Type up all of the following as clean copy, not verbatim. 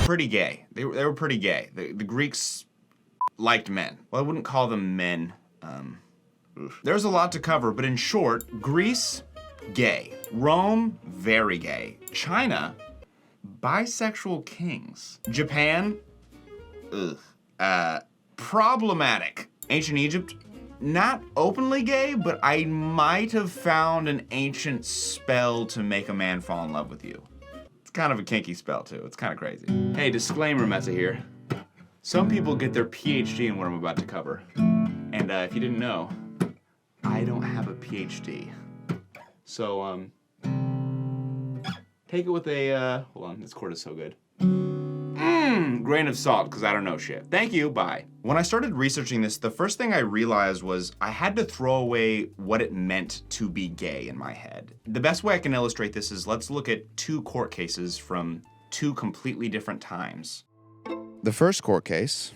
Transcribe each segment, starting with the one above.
pretty gay. They were pretty gay. The Greeks liked men. Well, I wouldn't call them men. There's a lot to cover, but in short, Greece, gay. Rome, very gay. China, bisexual kings. Japan, problematic. Ancient Egypt, not openly gay, but I might have found an ancient spell to make a man fall in love with you. It's kind of a kinky spell too. It's kind of crazy. Hey, disclaimer, Mesa here. Some people get their PhD in what I'm about to cover. And if you didn't know, I don't have a PhD. So, take it with a, hold on, this cord is so good. Grain of salt, because I don't know shit. Thank you, bye. When I started researching this, the first thing I realized was I had to throw away what it meant to be gay in my head. The best way I can illustrate this is let's look at two court cases from two completely different times. The first court case,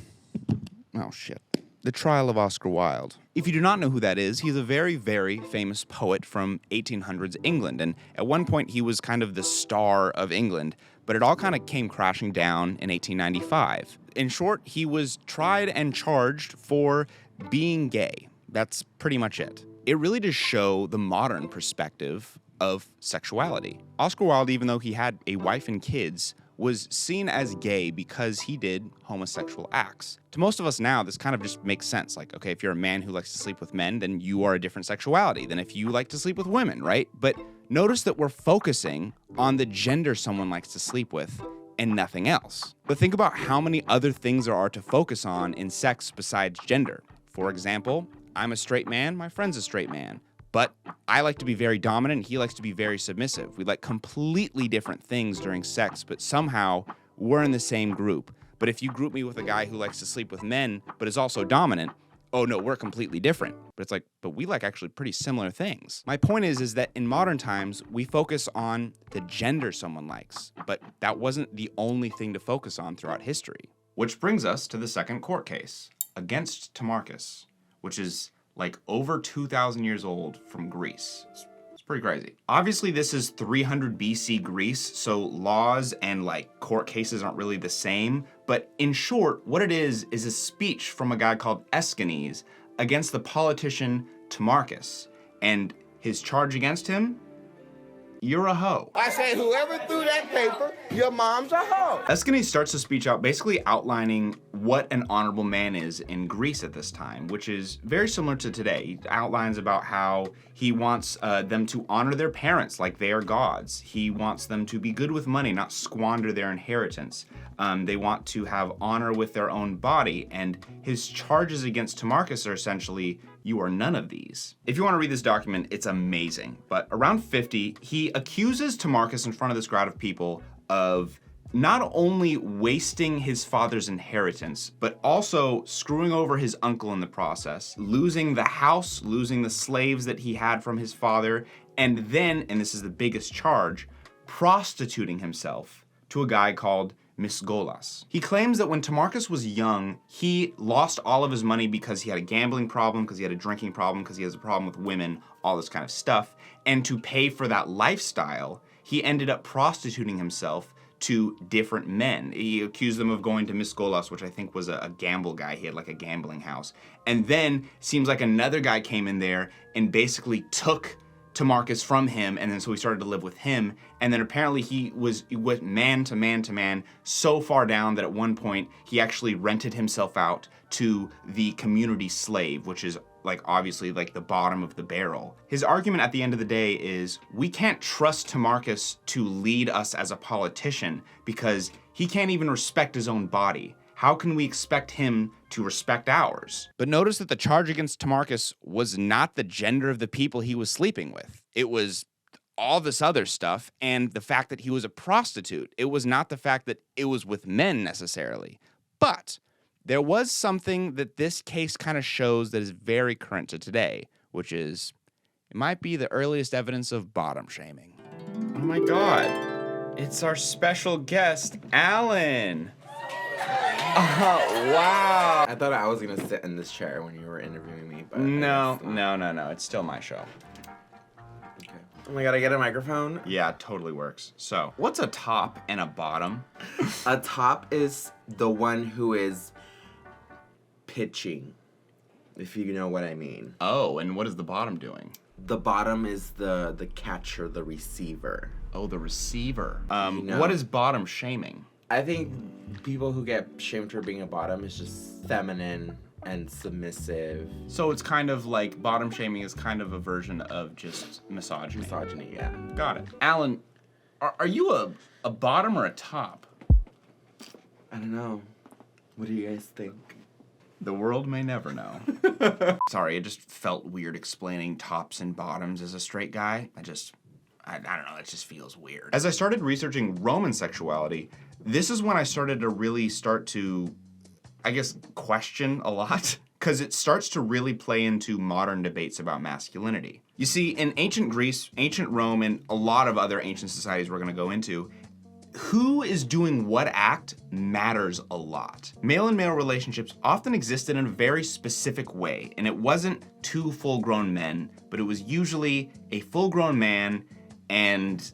oh shit, the trial of Oscar Wilde. If you do not know who that is, he's a very, very famous poet from 1800s England, and at one point he was kind of the star of England, but it all kind of came crashing down in 1895. In short, he was tried and charged for being gay. That's pretty much it. It really does show the modern perspective of sexuality. Oscar Wilde, even though he had a wife and kids, was seen as gay because he did homosexual acts. To most of us now, this kind of just makes sense. Like, okay, if you're a man who likes to sleep with men, then you are a different sexuality than if you like to sleep with women, right? But notice that we're focusing on the gender someone likes to sleep with and nothing else. But think about how many other things there are to focus on in sex besides gender. For example, I'm a straight man, my friend's a straight man. But I like to be very dominant, and he likes to be very submissive. We like completely different things during sex, but somehow we're in the same group. But if you group me with a guy who likes to sleep with men, but is also dominant, oh no, we're completely different. But it's like, but we like actually pretty similar things. My point is that in modern times, we focus on the gender someone likes, but that wasn't the only thing to focus on throughout history. Which brings us to the second court case, Against Timarchus, which is like over 2,000 years old from Greece. It's pretty crazy. Obviously, this is 300 BC Greece, so laws and like court cases aren't really the same. But in short, what it is a speech from a guy called Aeschines against the politician Timarchus. And his charge against him? You're a hoe. I say whoever threw that paper, your mom's a hoe. Aeschines starts the speech out basically outlining what an honorable man is in Greece at this time, which is very similar to today. He outlines about how he wants them to honor their parents like they are gods. He wants them to be good with money, not squander their inheritance. They want to have honor with their own body, and his charges against Timarchus are essentially, you are none of these. If you want to read this document, it's amazing. But around 50, he accuses Timarchus in front of this crowd of people of not only wasting his father's inheritance, but also screwing over his uncle in the process, losing the house, losing the slaves that he had from his father, and then, and this is the biggest charge, prostituting himself to a guy called Misgolas. He claims that when Timarchus was young, he lost all of his money because he had a gambling problem, because he had a drinking problem, because he has a problem with women, all this kind of stuff. And to pay for that lifestyle, he ended up prostituting himself to different men. He accused them of going to Misgolas, which I think was a gamble guy. He had like a gambling house. And then seems like another guy came in there and basically took Timarchus from him, and then so he started to live with him, and then apparently he went man to man to man so far down that at one point he actually rented himself out to the community slave, which is like obviously like the bottom of the barrel. His argument at the end of the day is we can't trust Timarchus to lead us as a politician because he can't even respect his own body. How can we expect him to respect ours? But notice that the charge against Timarchus was not the gender of the people he was sleeping with. It was all this other stuff and the fact that he was a prostitute. It was not the fact that it was with men necessarily. But there was something that this case kind of shows that is very current to today, which is it might be the earliest evidence of bottom shaming. Oh my God, it's our special guest, Alan. Oh, wow. I thought I was gonna sit in this chair when you were interviewing me, but No, it's still my show. Okay. Oh my god, I get a microphone? Yeah, it totally works. So, what's a top and a bottom? A top is the one who is pitching, if you know what I mean. Oh, and what is the bottom doing? The bottom is the catcher, the receiver. Oh, the receiver. know. What is bottom shaming? I think people who get shamed for being a bottom is just feminine and submissive. So it's kind of like bottom shaming is kind of a version of just misogyny. Misogyny, yeah. Got it. Alan, are you a bottom or a top? I don't know. What do you guys think? The world may never know. Sorry, it just felt weird explaining tops and bottoms as a straight guy. I don't know, it just feels weird. As I started researching Roman sexuality, this is when I started to really start to, I guess, question a lot, because it starts to really play into modern debates about masculinity. You see, in ancient Greece, ancient Rome, and a lot of other ancient societies we're gonna go into, who is doing what act matters a lot. Male and male relationships often existed in a very specific way, and it wasn't two full-grown men, but it was usually a full-grown man and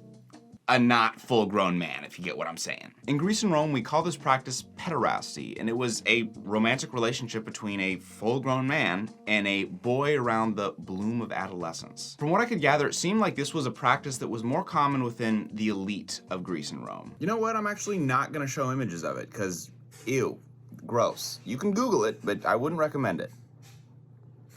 a not full-grown man, if you get what I'm saying. In Greece and Rome, we call this practice pederasty, and it was a romantic relationship between a full-grown man and a boy around the bloom of adolescence. From what I could gather, it seemed like this was a practice that was more common within the elite of Greece and Rome. You know what? I'm actually not gonna show images of it, because ew, gross. You can Google it, but I wouldn't recommend it.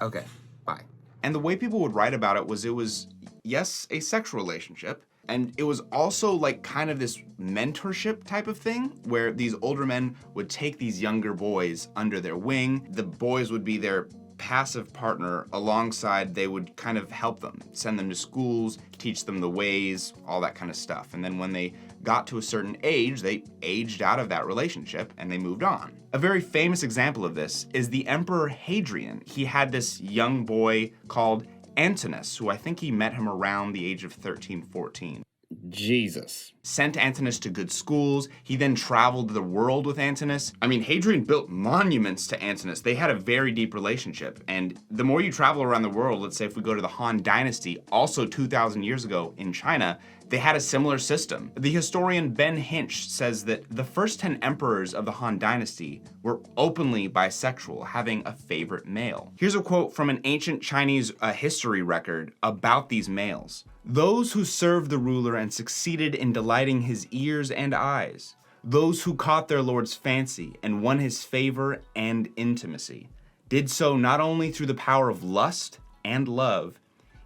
Okay, bye. And the way people would write about it was, yes, a sexual relationship, and it was also like kind of this mentorship type of thing where these older men would take these younger boys under their wing. The boys would be their passive partner alongside, they would kind of help them, send them to schools, teach them the ways, all that kind of stuff. And then when they got to a certain age, they aged out of that relationship and they moved on. A very famous example of this is the Emperor Hadrian. He had this young boy called Antinous, who I think he met him around the age of 13, 14. Jesus. Sent Antinous to good schools. He then traveled the world with Antinous. I mean, Hadrian built monuments to Antinous. They had a very deep relationship. And the more you travel around the world, let's say if we go to the Han Dynasty, also 2,000 years ago in China, they had a similar system. The historian Ben Hinch says that the first 10 emperors of the Han Dynasty were openly bisexual, having a favorite male. Here's a quote from an ancient Chinese history record about these males. "Those who served the ruler and succeeded in delighting his ears and eyes, those who caught their lord's fancy and won his favor and intimacy, did so not only through the power of lust and love,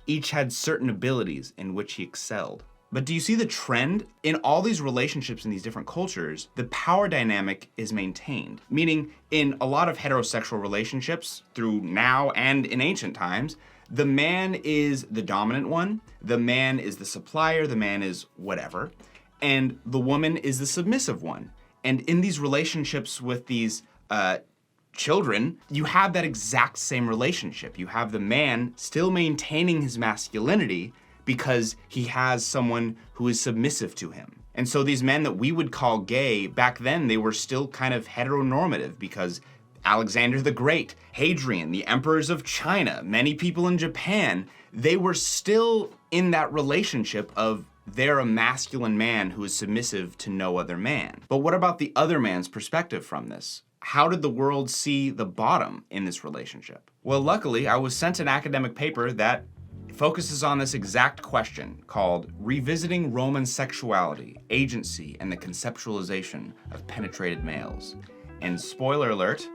each had certain abilities in which he excelled." But do you see the trend? In all these relationships in these different cultures, the power dynamic is maintained. Meaning, in a lot of heterosexual relationships, through now and in ancient times, the man is the dominant one, the man is the supplier, the man is whatever, and the woman is the submissive one. And in these relationships with these children, you have that exact same relationship. You have the man still maintaining his masculinity because he has someone who is submissive to him. And so these men that we would call gay, back then they were still kind of heteronormative because Alexander the Great, Hadrian, the emperors of China, many people in Japan, they were still in that relationship of they're a masculine man who is submissive to no other man. But what about the other man's perspective from this? How did the world see the bottom in this relationship? Well, luckily, I was sent an academic paper that focuses on this exact question called Revisiting Roman Sexuality, Agency, and the Conceptualization of Penetrated Males. And spoiler alert,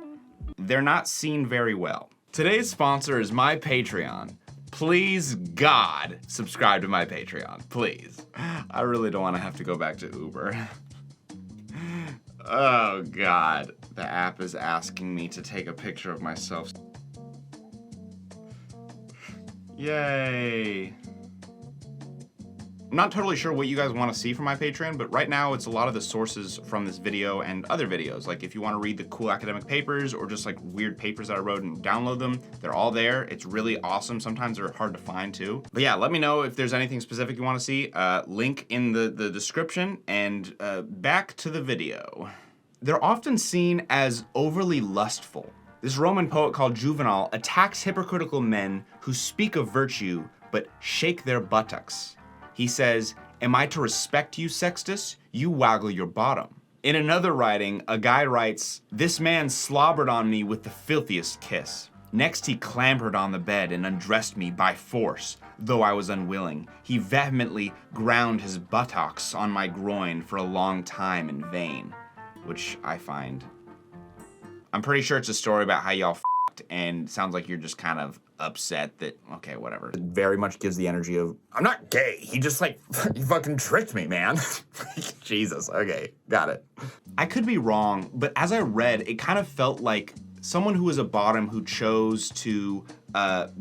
they're not seen very well. Today's sponsor is my Patreon. Please, God, subscribe to my Patreon, please. I really don't want to have to go back to Uber. Oh God, the app is asking me to take a picture of myself. Yay. I'm not totally sure what you guys want to see from my Patreon, but right now it's a lot of the sources from this video and other videos. Like if you want to read the cool academic papers or just like weird papers that I wrote and download them, they're all there. It's really awesome. Sometimes they're hard to find too. But yeah, let me know if there's anything specific you want to see. Link in the description, and back to the video. They're often seen as overly lustful. This Roman poet called Juvenal attacks hypocritical men who speak of virtue but shake their buttocks. He says, "Am I to respect you, Sextus? You waggle your bottom." In another writing, a guy writes, "This man slobbered on me with the filthiest kiss. Next he clambered on the bed and undressed me by force, though I was unwilling. He vehemently ground his buttocks on my groin for a long time in vain," which I find... I'm pretty sure it's a story about how y'all f***ed, and sounds like you're just kind of upset that, okay, whatever. It very much gives the energy of, I'm not gay, he just like, he fucking tricked me, man. Jesus, okay, got it. I could be wrong, but as I read, it kind of felt like someone who was a bottom who chose to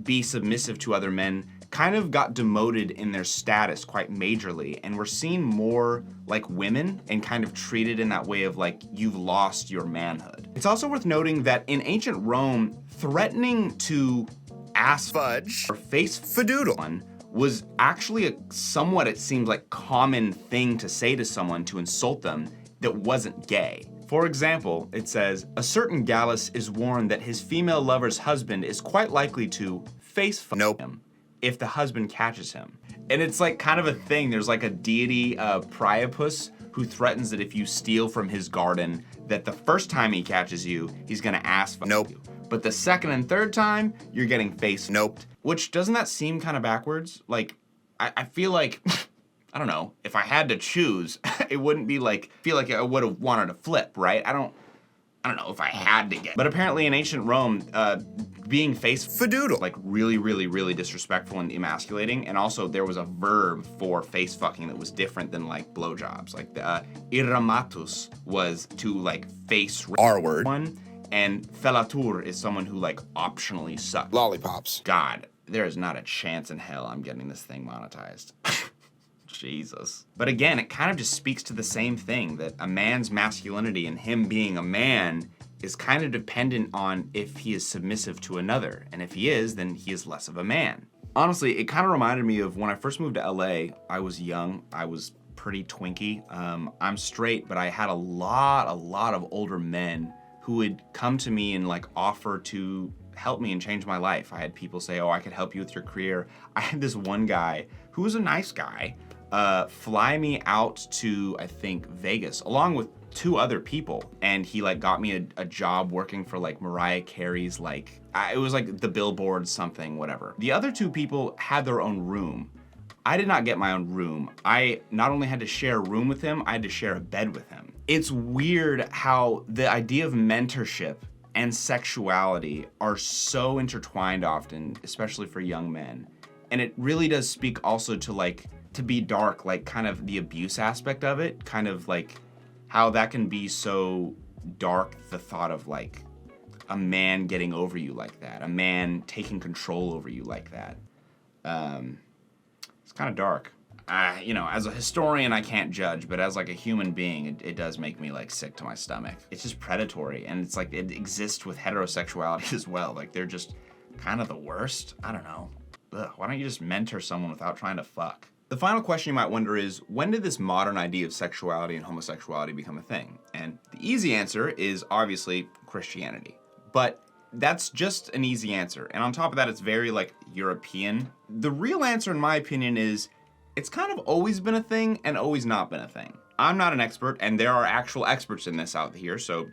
be submissive to other men kind of got demoted in their status quite majorly, and we're seen more like women and kind of treated in that way of like, you've lost your manhood. It's also worth noting that in ancient Rome, threatening to ass fudge or face fadoodle was actually a somewhat, it seemed like, common thing to say to someone to insult them that wasn't gay. For example, it says, "A certain Gallus is warned that his female lover's husband is quite likely to face fuck him if the husband catches him." And it's like kind of a thing. There's like a deity, Priapus, who threatens that if you steal from his garden, that the first time he catches you, he's gonna ass fuck you. But the second and third time, you're getting face noped. Which, doesn't that seem kind of backwards? Like, I feel like, I don't know, if I had to choose, it wouldn't be like, feel like I would have wanted to flip, right? I don't know if I had to get. But apparently in ancient Rome, being face fadoodle, like really, really, really disrespectful and emasculating. And also there was a verb for face fucking that was different than like blowjobs. Like the iramatus was to like face R word one. And fellatur is someone who like optionally sucks. Lollipops. God, there is not a chance in hell I'm getting this thing monetized. Jesus. But again, it kind of just speaks to the same thing, that a man's masculinity and him being a man is kind of dependent on if he is submissive to another. And if he is, then he is less of a man. Honestly, it kind of reminded me of when I first moved to LA. I was young. I was pretty twinky. I'm straight, but I had a lot of older men who would come to me and like offer to help me and change my life. I had people say, "Oh, I could help you with your career." I had this one guy who was a nice guy fly me out to, I think, Vegas, along with 2 other people. And he like got me a job working for like Mariah Carey's, like, it was like the Billboard something, whatever. The other 2 people had their own room. I did not get my own room. I not only had to share a room with him, I had to share a bed with him. It's weird how the idea of mentorship and sexuality are so intertwined often, especially for young men. And it really does speak also to like, to be dark, like kind of the abuse aspect of it, kind of like how that can be so dark, the thought of like a man getting over you like that, a man taking control over you like that. It's kind of dark. You know, as a historian, I can't judge, but as like a human being, it does make me like sick to my stomach. It's just predatory, and it's like it exists with heterosexuality as well. Like they're just kind of the worst. I don't know. Ugh, why don't you just mentor someone without trying to fuck? The final question you might wonder is, when did this modern idea of sexuality and homosexuality become a thing? And the easy answer is obviously Christianity. But that's just an easy answer. And on top of that, it's very like European. The real answer, in my opinion, is it's kind of always been a thing and always not been a thing. I'm not an expert, and there are actual experts in this out here, so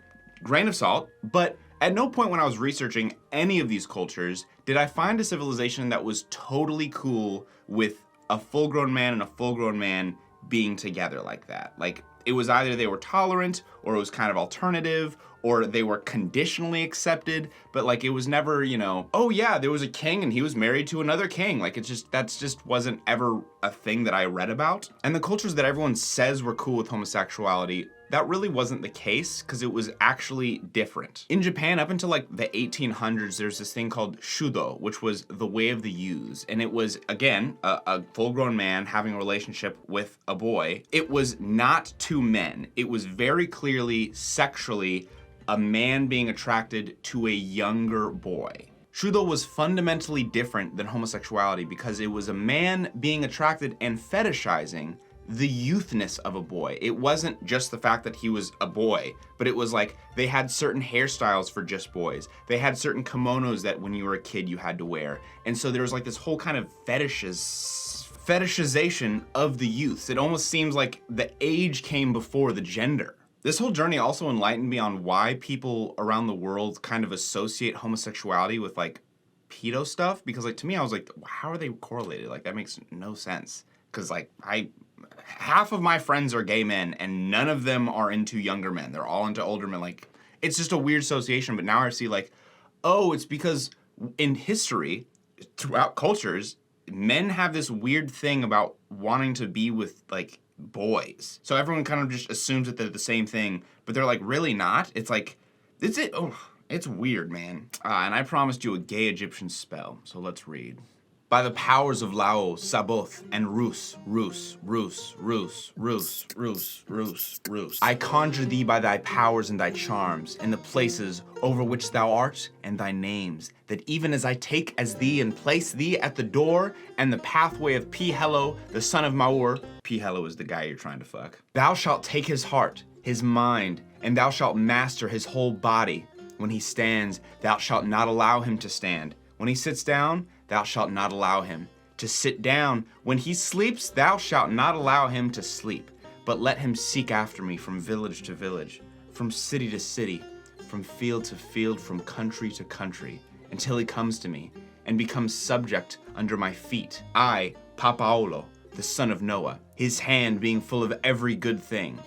grain of salt. But at no point when I was researching any of these cultures did I find a civilization that was totally cool with a full-grown man and a full-grown man being together like that. Like, it was either they were tolerant, or it was kind of alternative, or they were conditionally accepted, but like it was never, you know, oh yeah, there was a king and he was married to another king. Like that's just wasn't ever a thing that I read about. And the cultures that everyone says were cool with homosexuality, that really wasn't the case, because it was actually different. In Japan, up until like the 1800s, there's this thing called Shudo, which was the way of the use. And it was, again, a full-grown man having a relationship with a boy. It was not 2 men. It was very clearly sexually a man being attracted to a younger boy. Shudo was fundamentally different than homosexuality because it was a man being attracted and fetishizing the youthness of a boy. It wasn't just the fact that he was a boy, but it was like they had certain hairstyles for just boys. They had certain kimonos that when you were a kid you had to wear. And so there was like this whole kind of fetishization of the youths. It almost seems like the age came before the gender. This whole journey also enlightened me on why people around the world kind of associate homosexuality with like pedo stuff, because like to me I was like, how are they correlated? Like that makes no sense. Because like half of my friends are gay men and none of them are into younger men. They're all into older men. Like it's just a weird association. But now I see like, oh, it's because in history, throughout cultures, men have this weird thing about wanting to be with like boys. So everyone kind of just assumes that they're the same thing, but they're like really not. It's like, it's weird, man. And I promised you a gay Egyptian spell, so let's read. By the powers of Lao, Saboth, and Rus, I conjure thee by thy powers and thy charms, in the places over which thou art, and thy names, that even as I take as thee and place thee at the door and the pathway of Pi-Hello, the son of Maur, Pi-Hello is the guy you're trying to fuck, thou shalt take his heart, his mind, and thou shalt master his whole body. When he stands, thou shalt not allow him to stand. When he sits down, thou shalt not allow him to sit down. When he sleeps, thou shalt not allow him to sleep, but let him seek after me from village to village, from city to city, from field to field, from country to country, until he comes to me and becomes subject under my feet. I, Papaolo, the son of Noah, his hand being full of every good thing.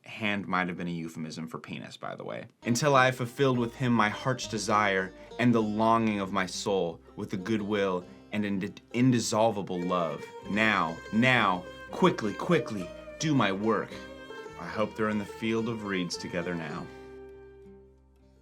Hand might have been a euphemism for penis, by the way. Until I have fulfilled with him my heart's desire and the longing of my soul with the goodwill and indissoluble love. Now, quickly, do my work. I hope they're in the field of reeds together now.